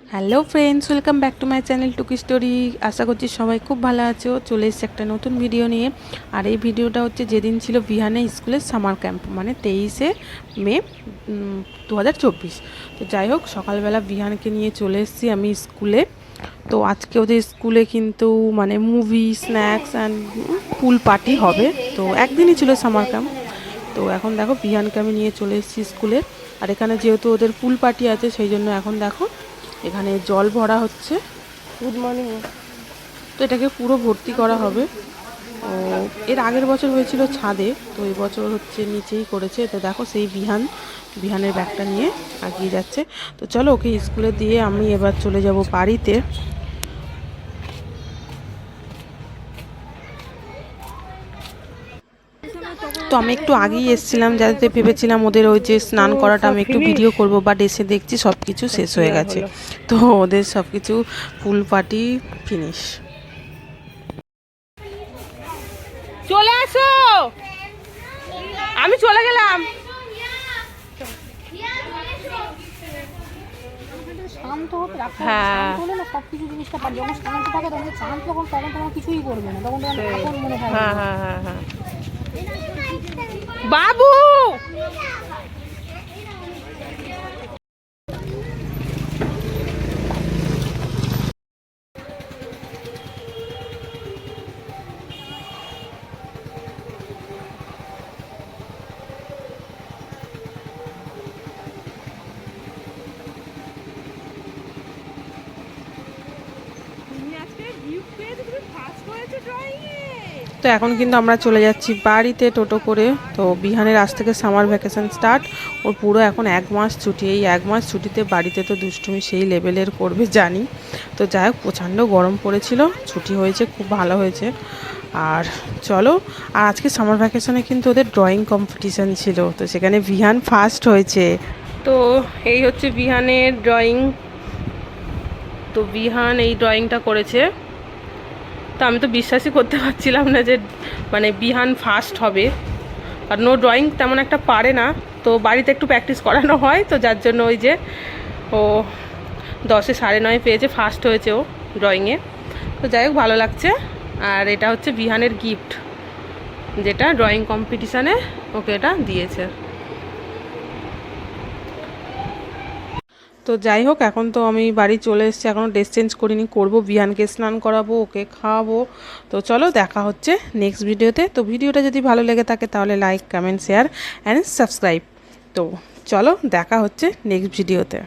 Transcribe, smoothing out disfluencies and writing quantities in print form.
Hello friends, welcome back to my channel টুকি story. আশা করছি সবাই খুব ভালো আছো। চলে এসেছি একটা নতুন ভিডিও নিয়ে। আর এই ভিডিওটা হচ্ছে যেদিন ছিল বিহানে স্কুলের সামার ক্যাম্প, মানে 23শে মে 2024। তো যাই হোক, সকালবেলা বিহানকে নিয়ে চলে এসেছি আমি স্কুলে। তো আজকে ওদের স্কুলে কিন্তু মানে movie, snacks and pool party হবে। তো একদিনই ছিল সামার ক্যাম্প। তো এখন দেখো বিহানকে আমি নিয়ে চলে এসেছি স্কুলে। আর এখানে যেহেতু ওদের পুল পার্টি আছে, সেই জন্য এখন দেখো এখানে জল ভরা হচ্ছে। Good morning. তো এটাকে পুরো ভর্তি করা হবে। ও এর আগের বছর হয়েছিল ছাদে, তো এই বছর হচ্ছে নিচেই করেছে। তো দেখো সেই বিহানের ব্যাগটা নিয়ে এগিয়ে যাচ্ছে। তো চলো ওকে স্কুলে দিয়ে আমি এবার চলে যাব বাড়িতে। তো আমি একটু আগেই এসেছিলাম, যাতে ভেবেছিলাম ওদের ওই যে স্নান করাটা আমি একটু ভিডিও করব, বাট এসে দেখছি সব কিছু শেষ হয়ে গেছে। তো ওদের সব কিছু ফুল পার্টি ফিনিশ। চলে আসো, আমি চলে গেলাম। শান্ত হতে রাখতে হ্যাঁ, শান্ত হলে না সব কিছু জিনিসটা পারে। যখন শান্ত থাকে তখন শান্ত, তখন তোমার কিছুই করবে না, তখন তোমার আপন মনে হয়। হ্যাঁ হ্যাঁ হ্যাঁ হ্যাঁ। বাবু তো এখন কিন্তু আমরা চলে যাচ্ছি বাড়িতে টোটো করে। তো বিহানের আজ থেকে সামার ভ্যাকেশন স্টার্ট। ওর পুরো এখন 1 মাস ছুটি। এই 1 মাস ছুটিতে বাড়িতে তো দুষ্টুমি সেই লেভেলের করবে জানি। তো যাই হোক, প্রচণ্ড গরম পড়েছিল, ছুটি হয়েছে, খুব ভালো হয়েছে। আর চলো, আর আজকে সামার ভ্যাকেশনে কিন্তু ওদের ড্রয়িং কম্পিটিশান ছিল, তো সেখানে বিহান ফার্স্ট হয়েছে। তো এই হচ্ছে বিহানের ড্রয়িং। তো বিহান এই ড্রয়িংটা করেছে। তো আমি তো বিশ্বাসই করতে পারছিলাম না যে মানে বিহান ফার্স্ট হবে। আর নো ড্রয়িং তেমন একটা পারে না, তো বাড়িতে একটু প্র্যাকটিস করানো হয়, তো যার জন্য ওই যে ও 10-এ 9.5 পেয়েছে, ফার্স্ট হয়েছে ও ড্রয়িংয়ে। তো যাই হোক, ভালো লাগছে। আর এটা হচ্ছে বিহানের গিফট, যেটা ড্রয়িং কম্পিটিশানে ওকে এটা দিয়েছে। তো যাই হোক, এখন তো আমি বাড়ি চলে এসেছি, এখনও ড্রেস চেঞ্জ করিনি, করবো। বিহানকে স্নান করাবো, ওকে খাওয়াবো। তো চলো, দেখা হচ্ছে নেক্সট ভিডিওতে। তো ভিডিওটা যদি ভালো লেগে থাকে তাহলে like, comment, share and subscribe. তো চলো, দেখা হচ্ছে নেক্সট ভিডিওতে।